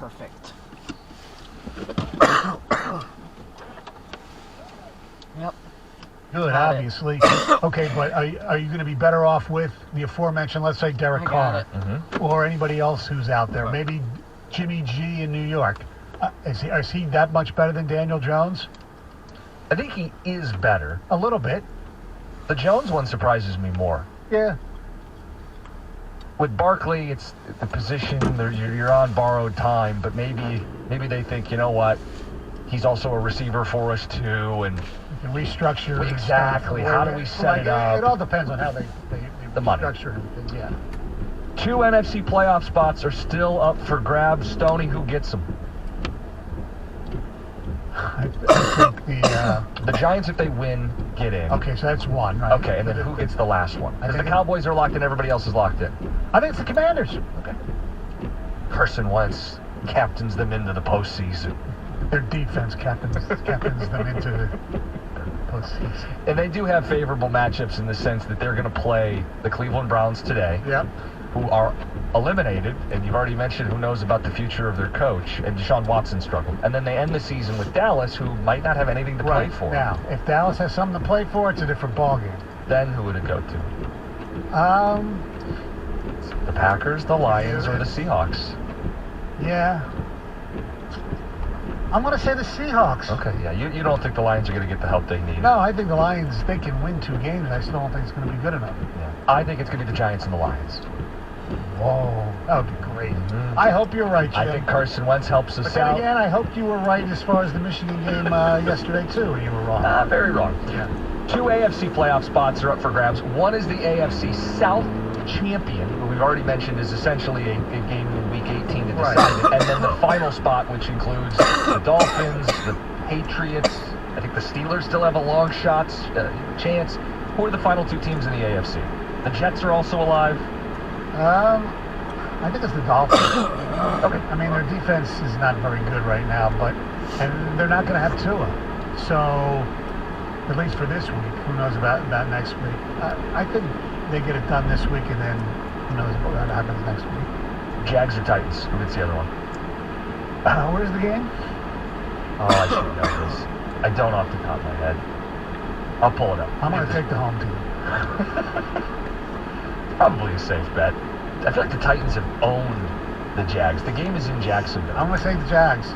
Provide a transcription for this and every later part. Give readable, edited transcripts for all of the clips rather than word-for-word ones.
perfect. Yep. Good, Got it. obviously. Okay, but are you going to be better off with the aforementioned, let's say, Derek I got Carr, it. or anybody else who's out there? Maybe Jimmy G in New York. Is he that much better than Daniel Jones? I think he is better. A little bit. The Jones one surprises me more. Yeah. With Barkley, it's the position. You're on borrowed time, but maybe they think, you know what? He's also a receiver for us too, and You can restructure. Exactly. How do we set it up? It all depends on how they The money. restructure it. Yeah. 2 NFC playoff spots are still up for grabs. Stoney, who gets them? I think The Giants, if they win, get in. okay, so that's one, right? Okay, and then who gets the last one? Because the think- Cowboys are locked in, everybody else is locked in. I think it's the Commanders. Okay. Carson Wentz captains them into the postseason. Their defense captains them into the postseason. And they do have favorable matchups in the sense that they're going to play the Cleveland Browns today, Yep. who are eliminated, and you've already mentioned who knows about the future of their coach, and Deshaun Watson struggled. And then they end the season with Dallas, who might not have anything to play Right. for. Now, if Dallas has something to play for, it's a different ballgame. Then who would it go to? The Packers, the Lions, or the Seahawks? Yeah. I'm going to say the Seahawks. Okay, yeah. You don't think the Lions are going to get the help they need? No, I think the Lions, they can win 2 games. I still don't think it's going to be good enough. Yeah. I think it's going to be the Giants and the Lions. Whoa, that would be great. I hope you're right, Jim. I think Carson Wentz helps us But then out. again, I hope you were right as far as the Michigan game yesterday, too, and you were wrong. Very wrong. Yeah. 2 AFC playoff spots are up for grabs. One is the AFC South champion, who we've already mentioned is essentially a game in Week 18 to decide Right. it. And then the final spot, which includes the Dolphins, the Patriots. I think the Steelers still have a long chance. Who are the final 2 teams in the AFC? The Jets are also alive. I think it's the Dolphins. Okay. I mean, their defense is not very good right now, and they're not going to have Tua. So, at least for this week, who knows about next week? I think they get it done this week, and then who knows what happens next week. Jags or Titans? Who gets the other one? Where's the game? Oh, I should know this. I don't off the top of my head. I'll pull it up. I'm going to take the home team. Probably a safe bet. I feel like the Titans have owned the Jags. The game is in Jacksonville. I'm going to take the Jags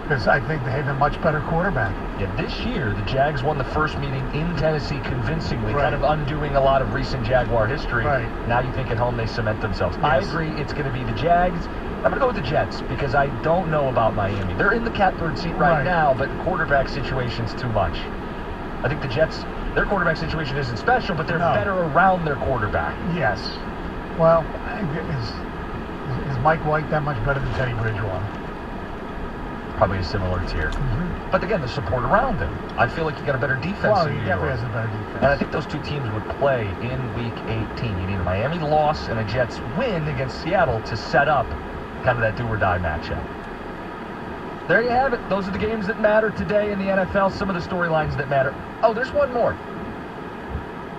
because I think they have a much better quarterback. Yeah, this year, the Jags won the first meeting in Tennessee convincingly, Right. kind of undoing a lot of recent Jaguar history. Right. Now you think at home they cement themselves. I Yes. agree it's going to be the Jags. I'm going to go with the Jets because I don't know about Miami. They're in the catbird seat right Right. now, but the quarterback situation's too much. I think the Jets, their quarterback situation isn't special, but they're No. better around their quarterback. Yes. Well, is Mike White that much better than Teddy Bridgewater? Probably a similar tier. But again, the support around him. I feel like he got a better defense Well, in he New definitely York. has a better defense. And I think those 2 teams would play in Week 18. You need a Miami loss and a Jets win against Seattle to set up kind of that do-or-die matchup. There you have it. Those are the games that matter today in the NFL. Some of the storylines that matter. Oh, there's one more.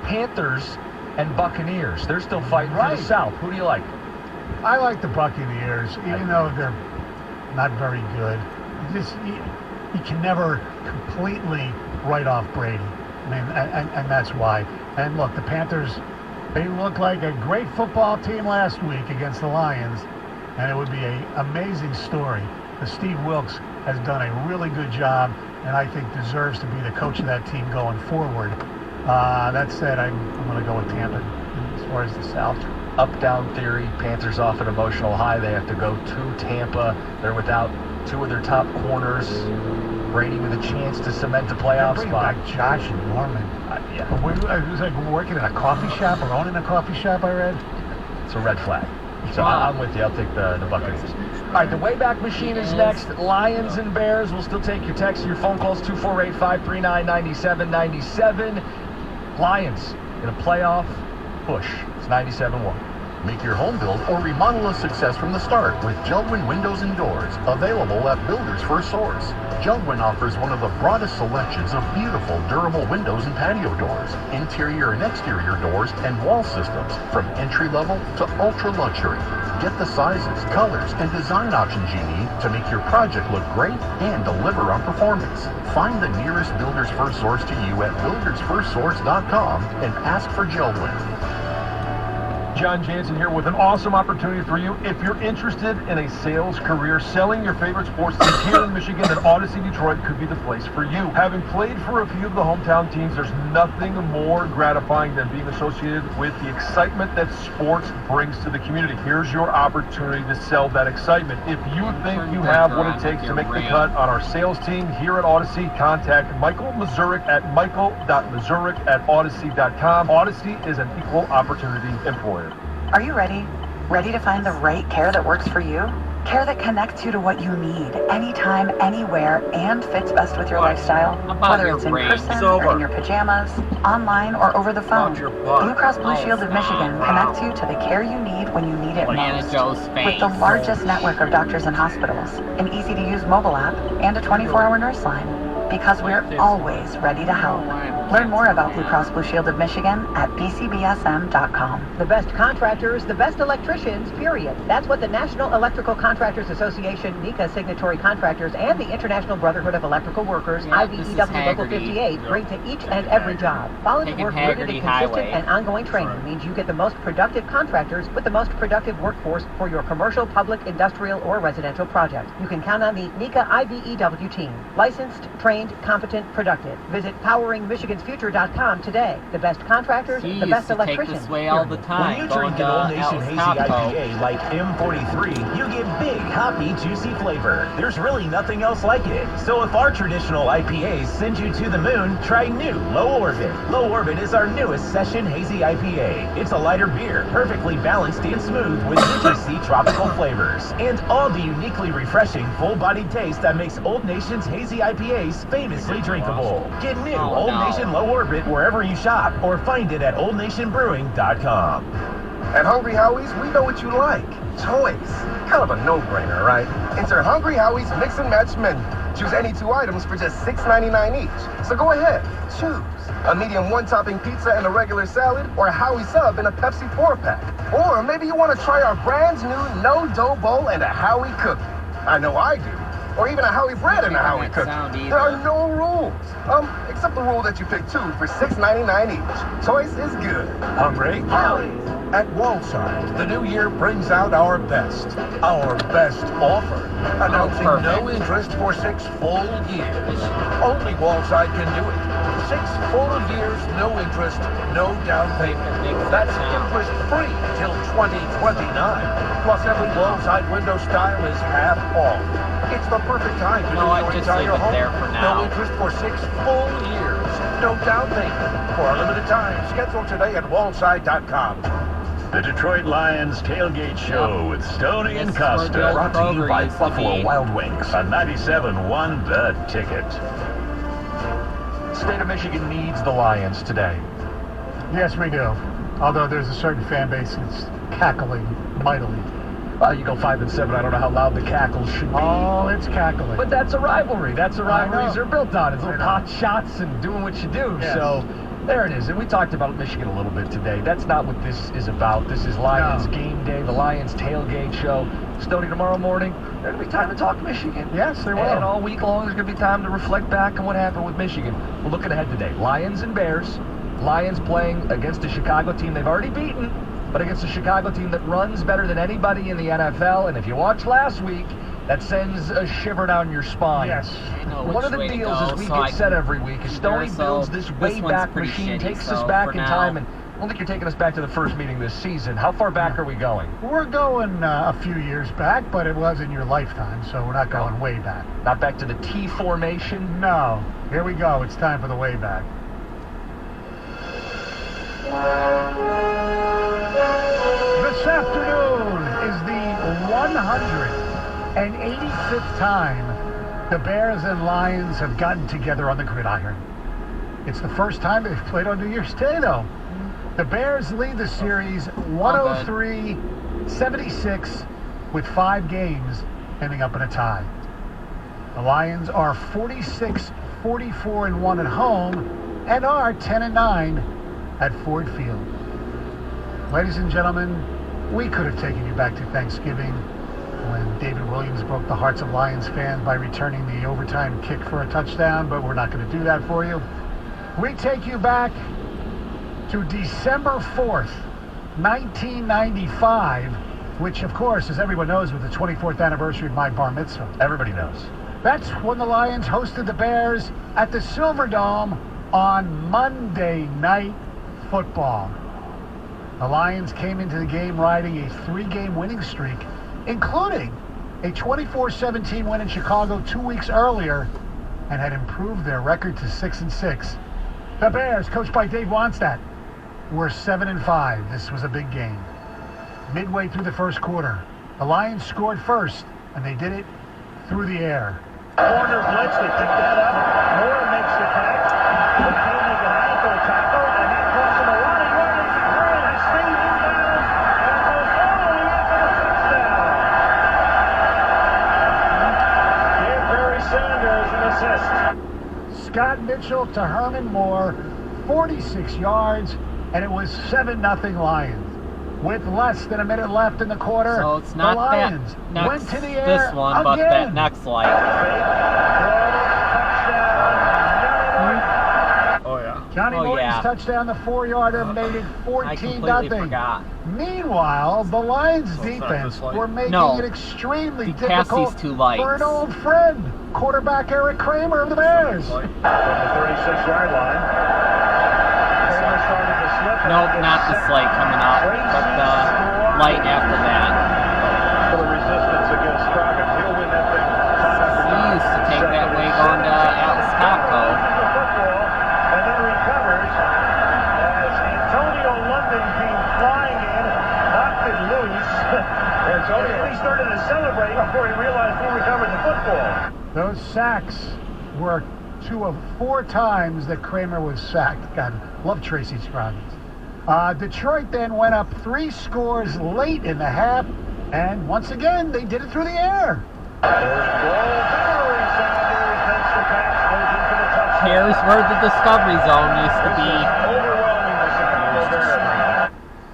Panthers and Buccaneers. They're still fighting for Right. the South. Who do you like? I like the Buccaneers, even though they're not very good. You can never completely write off Brady. I mean, and that's why. And look, the Panthers, they look like a great football team last week against the Lions, and it would be an amazing story. But Steve Wilkes has done a really good job, and I think deserves to be the coach of that team going forward. That said, I'm going to go with Tampa as far as the South. Up-down theory. Panthers off an emotional high. They have to go to Tampa. They're without 2 of their top corners. Brady with a chance to cement a playoff Bring spot. back Josh and Norman. Yeah, It was like working in a coffee shop or owning a coffee shop, I read. it's a red flag. So I'm with you. I'll take the Buccaneers. All right, the Wayback Machine is next. Lions and Bears. We'll still take your texts, your phone calls, 248-539-9797. Lions in a playoff push. It's 97-1. Make your home build or remodel a success from the start with Jeld-Wen Windows and Doors, available at Builders First Source. Jeld-Wen offers one of the broadest selections of beautiful, durable windows and patio doors, interior and exterior doors, and wall systems, from entry-level to ultra-luxury. Get the sizes, colors, and design options you need to make your project look great and deliver on performance. Find the nearest Builders First Source to you at buildersfirstsource.com and ask for Jeld-Wen. John Jansen here with an awesome opportunity for you. If you're interested in a sales career selling your favorite sports team here in Michigan, then Odyssey Detroit could be the place for you. Having played for a few of the hometown teams, there's nothing more gratifying than being associated with the excitement that sports brings to the community. Here's your opportunity to sell that excitement. If you think you have what it takes to make the cut on our sales team here at Odyssey, contact Michael Mazurik at michael.mazurik@odyssey.com. Odyssey is an equal opportunity employer. Are you ready? Ready to find the right care that works for you? Care that connects you to what you need, anytime, anywhere, and fits best with your lifestyle. Whether it's in person or in your pajamas, online or over the phone, Blue Cross Blue Shield of Michigan connects you to the care you need when you need it most. With the largest network of doctors and hospitals, an easy-to-use mobile app, and a 24-hour nurse line. Because we're always ready to help. Learn more about Blue Cross Blue Shield of Michigan at bcbsm.com. The best contractors, the best electricians, period. That's what the National Electrical Contractors Association, NECA signatory contractors, and the International Brotherhood of Electrical Workers, IBEW Local 58, bring to each and every job. Volunteer work rooted in consistent and ongoing training means you get the most productive contractors with the most productive workforce for your commercial, public, industrial, or residential project. You can count on the NECA IBEW team. Licensed, trained, competent, productive. Visit poweringmichigansfuture.com today. The best contractors, the best electricians. When you drink an Old Nation Hazy IPA like M43, you get big, hoppy, juicy flavor. There's really nothing else like it. So if our traditional IPAs send you to the moon, try new Low Orbit. Low Orbit is our newest session Hazy IPA. It's a lighter beer, perfectly balanced and smooth with citrusy tropical flavors. And all the uniquely refreshing, full-bodied taste that makes Old Nation's Hazy IPAs famously drinkable. Get new Old Nation Low Orbit wherever you shop or find it at oldnationbrewing.com. At Hungry Howie's, we know what you like. Toys. Kind of a no-brainer, right? Enter Hungry Howie's Mix and Match menu. Choose any 2 items for just $6.99 each. So go ahead, choose. A medium 1-topping pizza and a regular salad, or a Howie sub and a Pepsi 4-pack. Or maybe you want to try our brand new no-dough bowl and a Howie cookie. I know I do. Or even a Howie bread and a Howie cookie. There are no rules. Except the rule that you pick 2 for $6.99 each. Choice is good. Hungry? Howie's. At Wallside, the new year brings out our best offer. Announcing no interest for 6 full years. Only Wallside can do it. 6 full years, no interest, no down payment. That's interest free till 2029. Plus every Wallside window style is half off. It's the perfect time to do your entire home. No interest for 6 full years. No down payment. For a limited time, schedule today at wallside.com. The Detroit Lions Tailgate Show with Stoney and Costa. Brought to you by Buffalo Wild Wings. On 97.1 The Ticket. State of Michigan needs the Lions today. Yes, we do. Although there's a certain fan base that's cackling mightily. Well, you go 5-7. I don't know how loud the cackles should be. Oh, it's cackling. But that's a rivalry. That's a rivalries are built on. It's little pot shots and doing what you do. Yes. So there it is. And we talked about Michigan a little bit today. That's not what this is about. This is Lions game day, the Lions tailgate show. Stoney, tomorrow morning, there's going to be time to talk Michigan. Yes, there will. And all week long, there's going to be time to reflect back on what happened with Michigan. We're looking ahead today. Lions and Bears. Lions playing against a Chicago team they've already beaten, but against a Chicago team that runs better than anybody in the NFL. And if you watched last week, that sends a shiver down your spine. Yes. One of the deals as we get set every week is Stoney builds this way-back machine, takes us back in time, and I don't think you're taking us back to the first meeting this season. How far back are we going? We're going a few years back, but it was in your lifetime, so we're not going way back. Not back to the T formation? No. Here we go. It's time for the way back. This afternoon is the 185th time the Bears and Lions have gotten together on the gridiron. It's the first time they've played on New Year's Day, though. The Bears lead the series 103-76 with 5 games ending up in a tie. The Lions are 46-44-1 at home and are 10-9 at Ford Field. Ladies and gentlemen, we could have taken you back to Thanksgiving when David Williams broke the hearts of Lions fans by returning the overtime kick for a touchdown, but we're not going to do that for you. We take you back to December 4th, 1995, which, of course, as everyone knows, was the 24th anniversary of my bar mitzvah. Everybody knows. That's when the Lions hosted the Bears at the Silverdome on Monday Night Football. The Lions came into the game riding a 3-game winning streak, including a 24-17 win in Chicago 2 weeks earlier, and had improved their record to 6-6. The Bears, coached by Dave Wannstedt, were 7-5. This was a big game. Midway through the first quarter, the Lions scored first, and they did it through the air. Corner blitz, they pick that up. Moore makes the catch. The team make an ankle tackle, and that costs him a lot of yardage. Grant is saving down and goes all the way up for the touchdown. Give Barry Sanders an assist. Scott Mitchell to Herman Moore, 46 yards, and it was 7-0 Lions. With less than a minute left in the quarter, so it's not the Lions that went to the air this one, again. but that next light. Oh yeah. Johnny Morton's touchdown, the 4-yarder, made it 14-0. Meanwhile, the Lions defense were making it extremely difficult for an old friend, quarterback Eric Kramer of the Bears. From the 36-yard line. Nope, not the slate coming up, but the light after that. For the resistance against Scroggins, he'll win that thing. He used to take that way going to Atlas Copco. And then recovers as Antonio London came flying in, knocked it loose. Antonio really started to celebrate before he realized he recovered the football. Those sacks were 2 of 4 times that Kramer was sacked. God, love Tracy Scroggins. Detroit then went up 3 scores late in the half, and once again, they did it through the air. Here's where the Discovery Zone used to be.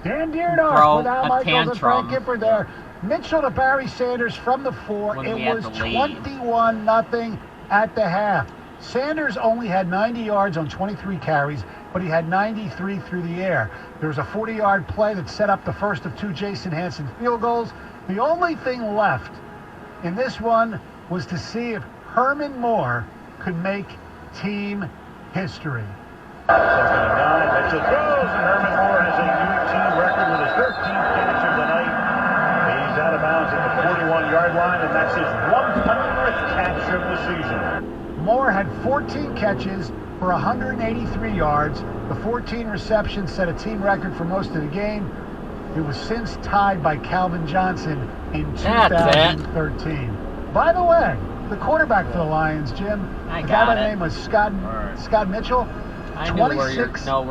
Dan Dierdorf without Michaels and Frank Gifford there. Mitchell to Barry Sanders from the 4. It was 21-0 at the half. Sanders only had 90 yards on 23 carries, but he had 93 through the air. There was a 40-yard play that set up the first of 2 Jason Hanson field goals. The only thing left in this one was to see if Herman Moore could make team history. 2nd and 9, Mitchell throws, and Herman Moore has a new team record with his 13th catch of the night. He's out of bounds at the 41-yard line, and that's his 100th catch of the season. Moore had 14 catches for 183 yards. The 14 receptions set a team record for most of the game. It was since tied by Calvin Johnson in 2013. By the way, the quarterback for the Lions, Jim, the guy by the name was Scott Mitchell. I know where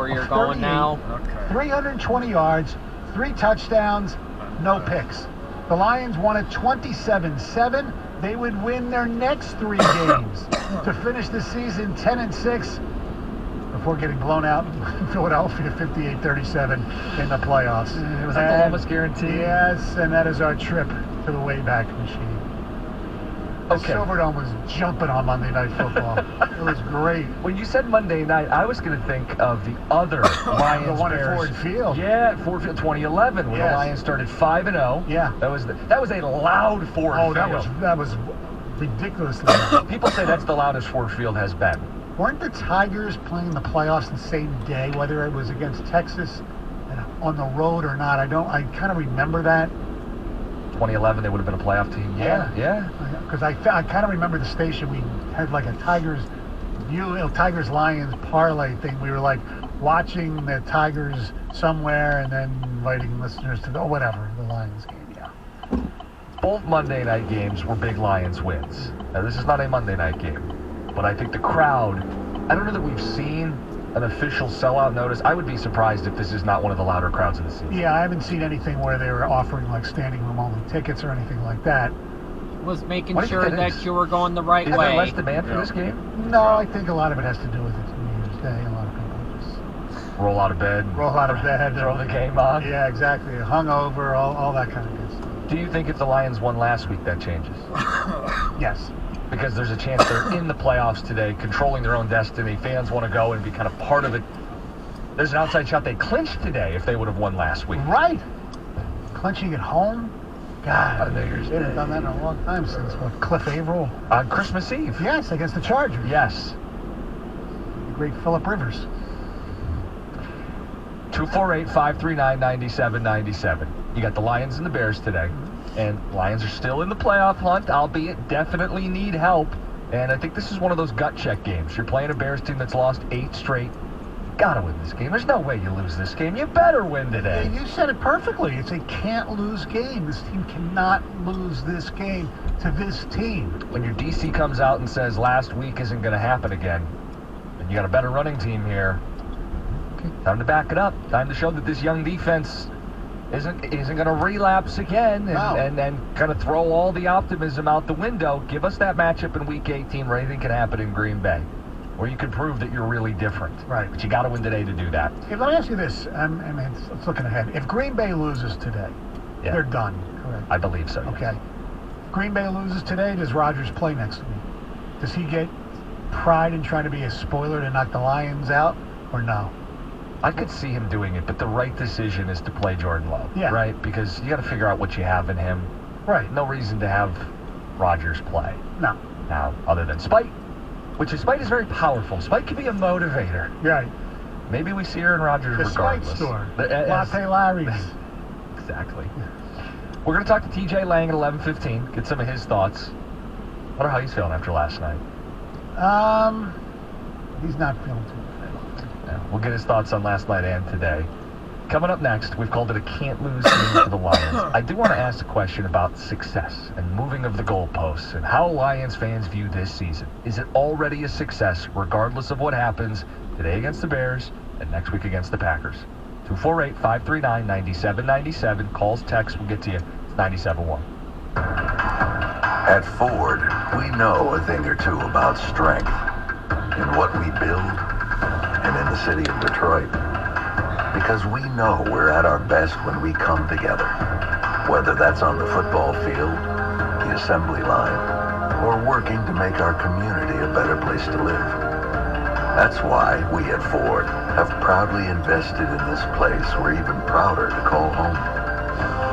you're going now. 320 yards, 3 touchdowns, no picks. The Lions won it 27-7. They would win their next 3 games to finish the season 10-6 before getting blown out in Philadelphia 58-37 in the playoffs. It was a Columbus guarantee. Yes, and that is our trip to the Wayback Machine. The Silverdome was jumping on Monday Night Football. It was great. When you said Monday night, I was going to think of the other Lions. The one at Ford Field. Yeah, at Ford Field 2011 when the Lions started 5-0. Yeah. That was a loud Ford Field. That was ridiculously loud. People say that's the loudest Ford Field has been. Weren't the Tigers playing the playoffs the same day, whether it was against Texas on the road or not? I kind of remember that. 2011, they would have been a playoff team. Yeah. Because I kind of remember the station. We had like a Tigers-Lions parlay thing. We were like watching the Tigers somewhere and then inviting listeners to the Lions game. Yeah. Both Monday night games were big Lions wins. Now, this is not a Monday night game, but I think the crowd, I don't know that we've seen an official sellout notice. I would be surprised if this is not one of the louder crowds of the season. Yeah, I haven't seen anything where they were offering like standing room only tickets or anything like that. Was making sure that you were going the right way. Is there less demand for this game? No, I think a lot of it has to do with it. New Year's Day, a lot of people just roll out of bed, throw the game on. Yeah, exactly. Hungover, all that kind of good stuff. Do you think if the Lions won last week, that changes? Yes. Because there's a chance they're in the playoffs today, controlling their own destiny. Fans want to go and be kind of part of it. There's an outside shot they clinched today if they would have won last week. Right. Clinching at home? God, they haven't done that in a long time since, what, Cliff Averill? On Christmas Eve. Yes, against the Chargers. Yes. The great Phillip Rivers. 248-539-9797. You got the Lions and the Bears today. And Lions are still in the playoff hunt, albeit definitely need help. And I think this is one of those gut check games. You're playing a Bears team that's lost 8 straight. Gotta win this game. There's no way you lose this game. You better win today. You said it perfectly. It's a can't-lose game. This team cannot lose this game to this team. When your DC comes out and says last week isn't going to happen again, and you got a better running team here, time to back it up. Time to show that this young defense isn't going to relapse again and kind of throw all the optimism out the window. Give us that matchup in Week 18 where anything can happen in Green Bay, where you can prove that you're really different. Right. But you got to win today to do that. Hey, let me ask you this. Let's looking ahead. If Green Bay loses today, they're done, correct? I believe so. Okay. Yes. Green Bay loses today, does Rodgers play next week? Does he get pride in trying to be a spoiler to knock the Lions out, or no? I could see him doing it, but the right decision is to play Jordan Love, right? Because you got to figure out what you have in him. Right. No reason to have Rodgers play. No. Now, other than spite, spite is very powerful. Spite can be a motivator. Right. Maybe we see Aaron Rodgers regardless. The spite store. Latte Larry's. Exactly. We're going to talk to TJ Lang at 11:15, get some of his thoughts. I wonder how he's feeling after last night. He's not feeling too good. Yeah, we'll get his thoughts on last night and today. Coming up next, we've called it a can't-lose game for the Lions. I do want to ask a question about success and moving of the goalposts and how Lions fans view this season. Is it already a success, regardless of what happens today against the Bears and next week against the Packers? 248-539-9797. Calls, texts, we'll get to you. It's 97.1. At Ford, we know a thing or two about strength in what we build and in the city of Detroit. Because we know we're at our best when we come together. Whether that's on the football field, the assembly line, or working to make our community a better place to live. That's why we at Ford have proudly invested in this place we're even prouder to call home.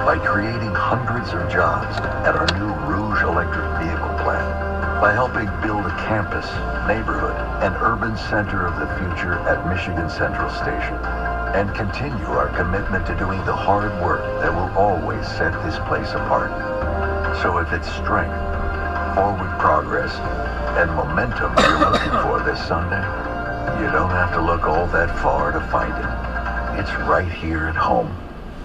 By creating hundreds of jobs at our new Rouge electric vehicle plant. By helping build a campus, neighborhood, and urban center of the future at Michigan Central Station. And continue our commitment to doing the hard work that will always set this place apart. So if it's strength, forward progress, and momentum you're looking for this Sunday, you don't have to look all that far to find it. It's right here at home,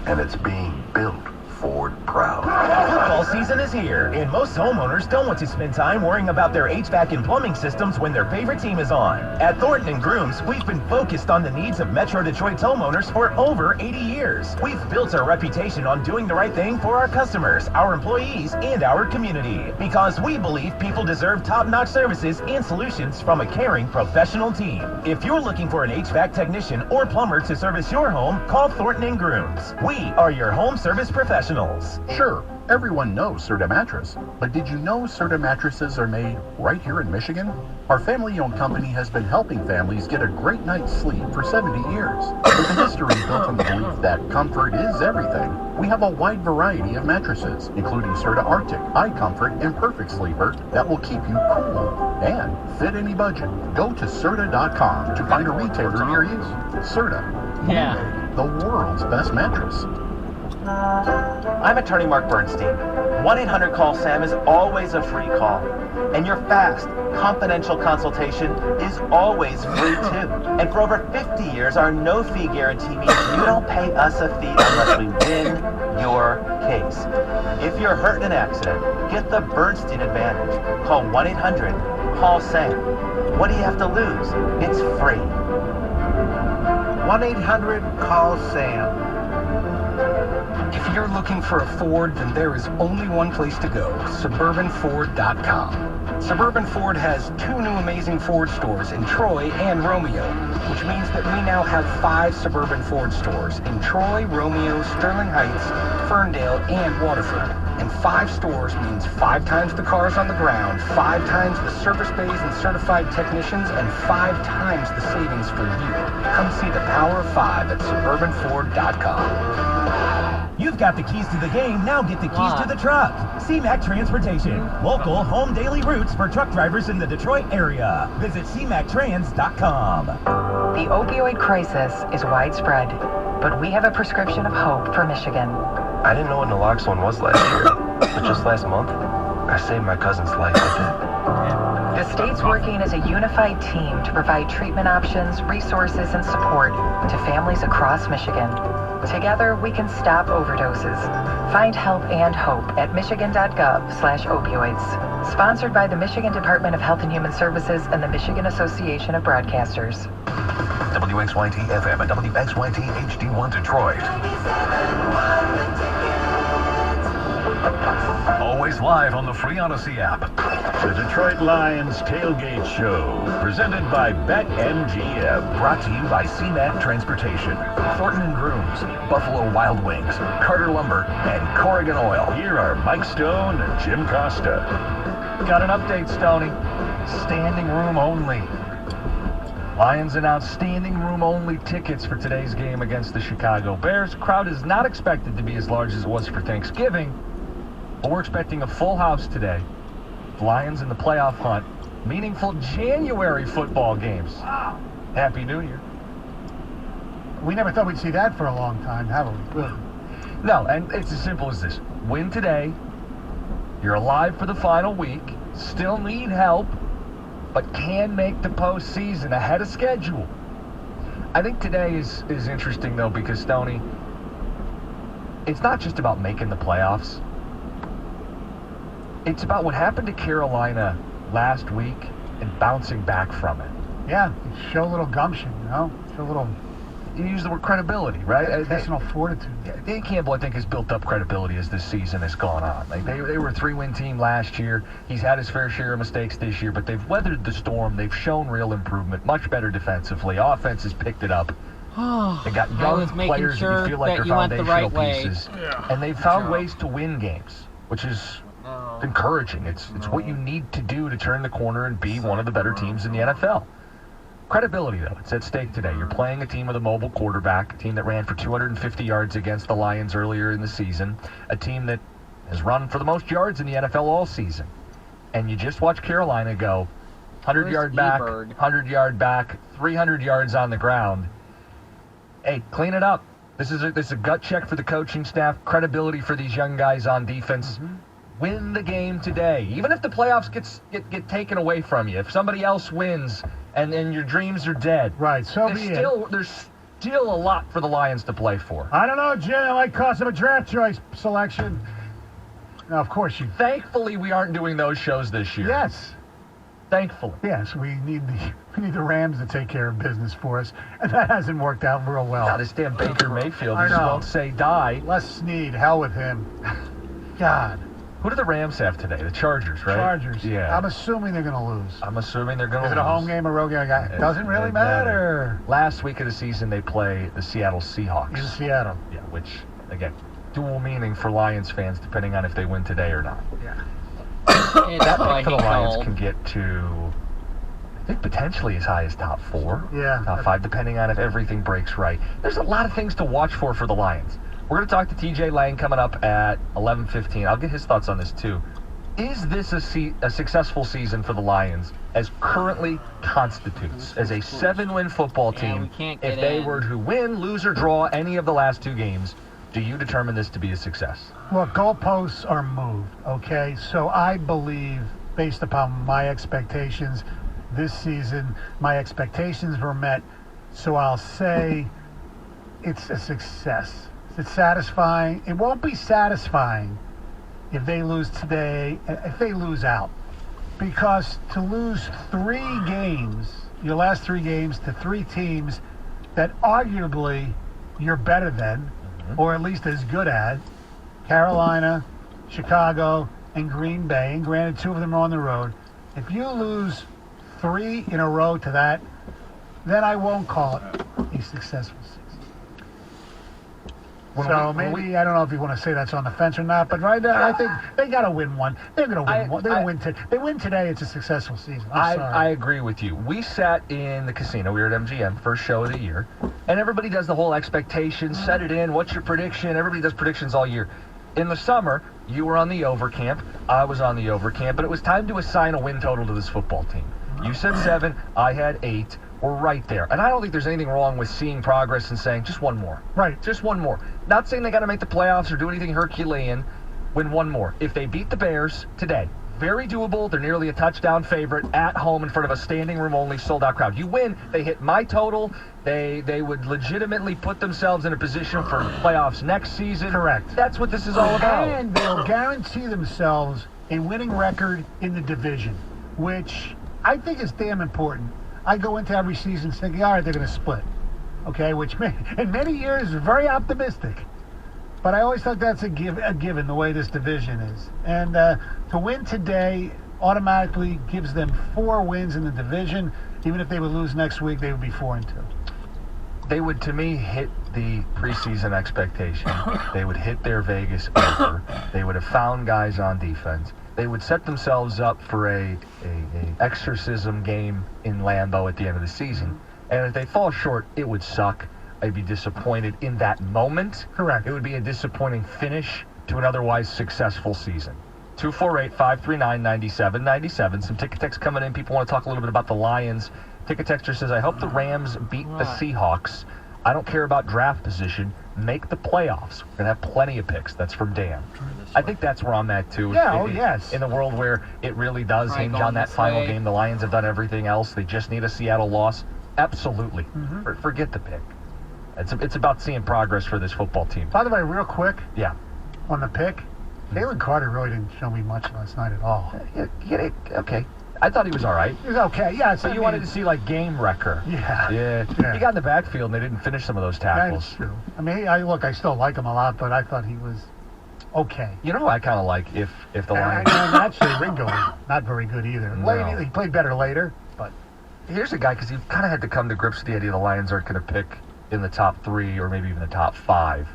and it's being built Ford proud. Football season is here, and most homeowners don't want to spend time worrying about their HVAC and plumbing systems when their favorite team is on. At Thornton & Grooms, we've been focused on the needs of Metro Detroit's homeowners for over 80 years. We've built our reputation on doing the right thing for our customers, our employees, and our community. Because we believe people deserve top-notch services and solutions from a caring professional team. If you're looking for an HVAC technician or plumber to service your home, call Thornton & Grooms. We are your home service professionals. Sure, everyone knows Serta Mattress, but did you know Serta mattresses are made right here in Michigan? Our family-owned company has been helping families get a great night's sleep for 70 years. With a history built on the belief that comfort is everything, we have a wide variety of mattresses, including Serta Arctic, High Comfort, and Perfect Sleeper that will keep you cool and fit any budget. Go to Serta.com to find a retailer near you. Serta, the world's best mattress. I'm attorney Mark Bernstein. 1-800-CALL-SAM is always a free call. And your fast, confidential consultation is always free too. And for over 50 years, our no-fee guarantee means you don't pay us a fee unless we win your case. If you're hurt in an accident, get the Bernstein advantage. Call 1-800-CALL-SAM. What do you have to lose? It's free. 1-800-CALL-SAM. If you're looking for a Ford, then there is only one place to go, SuburbanFord.com. Suburban Ford has 2 new amazing Ford stores in Troy and Romeo, which means that we now have 5 Suburban Ford stores in Troy, Romeo, Sterling Heights, Ferndale, and Waterford. And 5 stores means 5 times the cars on the ground, 5 times the service bays and certified technicians, and 5 times the savings for you. Come see the power of 5 at SuburbanFord.com. You've got the keys to the game, now get the keys to the truck. CMAC Transportation, local home daily routes for truck drivers in the Detroit area. Visit CMACtrans.com. The opioid crisis is widespread, but we have a prescription of hope for Michigan. I didn't know what naloxone was last year, but just last month, I saved my cousin's life with it. The state's working as a unified team to provide treatment options, resources, and support to families across Michigan. Together, we can stop overdoses. Find help and hope at michigan.gov/opioids. Sponsored by the Michigan Department of Health and Human Services and the Michigan Association of Broadcasters. WXYT FM and WXYT HD1 Detroit. Always live on the free Odyssey app. The Detroit Lions Tailgate Show, presented by BetMGM. Brought to you by CMAC Transportation, Thornton & Grooms, Buffalo Wild Wings, Carter Lumber, and Corrigan Oil. Here are Mike Stone and Jim Costa. Got an update, Stoney. Standing room only. Lions announced standing room only tickets for today's game against the Chicago Bears. Crowd is not expected to be as large as it was for Thanksgiving, but we're expecting a full house today. The Lions in the playoff hunt. Meaningful January football games. Happy New Year. We never thought we'd see that for a long time, have we? Really? No, and it's as simple as this. Win today. You're alive for the final week. Still need help, but can make the postseason ahead of schedule. I think today is interesting, though, because, Stoney, it's not just about making the playoffs. It's about what happened to Carolina last week and bouncing back from it. Yeah, show a little gumption, you know? Show a little... You use the word credibility, right? Personal fortitude. Dan Campbell, I think, has built up credibility as this season has gone on. Like they were a 3-win team last year. He's had his fair share of mistakes this year, but they've weathered the storm. They've shown real improvement, much better defensively. Offense has picked it up. They got young players that you feel like are foundational pieces. And they've found ways to win games, which is encouraging. It's what you need to do to turn the corner and be one of the better teams in the NFL. Credibility, though, it's at stake today. You're playing a team with a mobile quarterback, a team that ran for 250 yards against the Lions earlier in the season, a team that has run for the most yards in the NFL all season. And you just watch Carolina go 100-yard back, 100-yard back, 300 yards on the ground. Hey, clean it up. This is a gut check for the coaching staff, credibility for these young guys on defense. Win the game today. Even if the playoffs get taken away from you, if somebody else wins and your dreams are dead. Right, so there's still a lot for the Lions to play for. I don't know, Jim. I might cost him a draft choice selection. Now, of course you... Thankfully, we aren't doing those shows this year. Yes. Thankfully. Yes, we need the Rams to take care of business for us, and that hasn't worked out real well. Now, this damn Baker Mayfield just won't say die. Les Snead, hell with him. God. Who do the Rams have today? The Chargers, right? Chargers. Yeah. I'm assuming they're going to lose. I'm assuming they're going to lose. Is it a home game or road game? It doesn't really matter. Last week of the season, they play the Seattle Seahawks. In Seattle. Yeah, which, again, dual meaning for Lions fans, depending on if they win today or not. Yeah. That might for the Lions can get to, I think, potentially as high as top 4. Yeah. Top 5, depending on if everything breaks right. There's a lot of things to watch for the Lions. We're going to talk to TJ Lang coming up at 11:15. I'll get his thoughts on this, too. Is this a successful season for the Lions as currently constitutes as a 7-win football team? If they were to win, lose, or draw any of the last 2 games, do you determine this to be a success? Well, goalposts are moved, okay? So I believe, based upon my expectations this season, my expectations were met. So I'll say it's a success. It's satisfying. It won't be satisfying if they lose today, if they lose out. Because to lose 3 games, your last 3 games to 3 teams that arguably you're better than, or at least as good as, Carolina, Chicago, and Green Bay, and granted 2 of them are on the road. If you lose 3 in a row to that, then I won't call it a successful season. So maybe, I don't know if you want to say that's on the fence or not, but right now, I think they got to win one. They're going to win one. They're going to win today. They win today, it's a successful season. I agree with you. We sat in the casino. We were at MGM, first show of the year, and everybody does the whole expectation, set it in, what's your prediction? Everybody does predictions all year. In the summer, you were on the over camp, I was on the over camp, but it was time to assign a win total to this football team. You said 7, I had 8. We're right there. And I don't think there's anything wrong with seeing progress and saying, just one more. Right. Just one more. Not saying they got to make the playoffs or do anything Herculean. Win one more. If they beat the Bears today, very doable. They're nearly a touchdown favorite at home in front of a standing room only sold out crowd. You win, they hit my total. They would legitimately put themselves in a position for playoffs next season. Correct. That's what this is all about. And they'll guarantee themselves a winning record in the division, which I think is damn important. I go into every season thinking, all right, they're going to split. Okay, which in many years is very optimistic. But I always thought that's a given, the way this division is. And to win today automatically gives them 4 wins in the division. Even if they would lose next week, they would be 4-2. They would, to me, hit the preseason expectation. They would hit their Vegas over. They would have found guys on defense. They would set themselves up for a exorcism game in Lambeau at the end of the season. And if they fall short, it would suck. I'd be disappointed in that moment. Correct. It would be a disappointing finish to an otherwise successful season. 248-539-9797. Some ticket texts coming in. People want to talk a little bit about the Lions. Ticket texter says, I hope the Rams beat the Seahawks. I don't care about draft position. Make the playoffs. We're going to have plenty of picks. That's from Dan. I think that's where I'm at, too. Yeah, yes. In the world where it really does hinge on that final game. The Lions have done everything else. They just need a Seattle loss. Absolutely. Forget the pick. It's about seeing progress for this football team. By the way, real quick. Yeah. On the pick, Jalen Carter really didn't show me much last night at all. Okay. I thought he was all right. He was okay, yeah. So you wanted to see, like, game wrecker. Yeah. He got in the backfield, and they didn't finish some of those tackles. That's true. I mean, I still like him a lot, but I thought he was okay. You know who I kind of like if the Lions... And actually, Ringo was not very good either. No. He played better later, but... Here's a guy, because you kind of had to come to grips with the idea the Lions aren't going to pick in the top 3 or maybe even the top 5.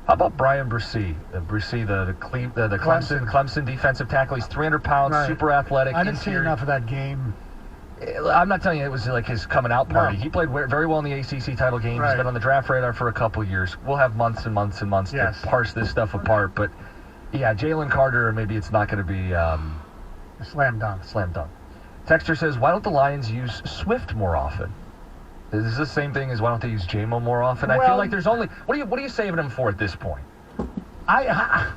How about Brian Bresee? Bresee, the Clemson defensive tackle. He's 300 pounds, super athletic. I didn't see enough of that game. I'm not telling you it was like his coming out party. No. He played very well in the ACC title game. He's been on the draft radar for a couple years. We'll have months and months and months to parse this stuff apart. But, yeah, Jalen Carter, maybe it's not going to be... a slam dunk. Slam dunk. Texter says, why don't the Lions use Swift more often? Is this the same thing as why don't they use J-Mo more often? I feel like there's only... What are you saving him for at this point? I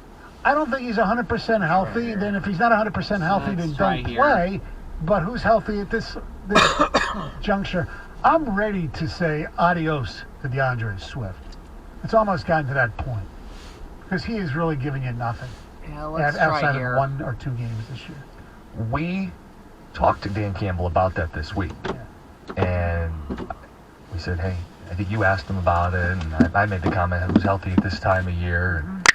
don't think he's 100% healthy. Then if he's not 100% healthy, then don't play. But who's healthy at this juncture? I'm ready to say adios to DeAndre Swift. It's almost gotten to that point. Because he is really giving you nothing. Yeah, let's outside try here. of 1 or 2 games this year. We talked to Dan Campbell about that this week. And we said, hey, I think you asked him about it, and I made the comment, who's healthy at this time of year? And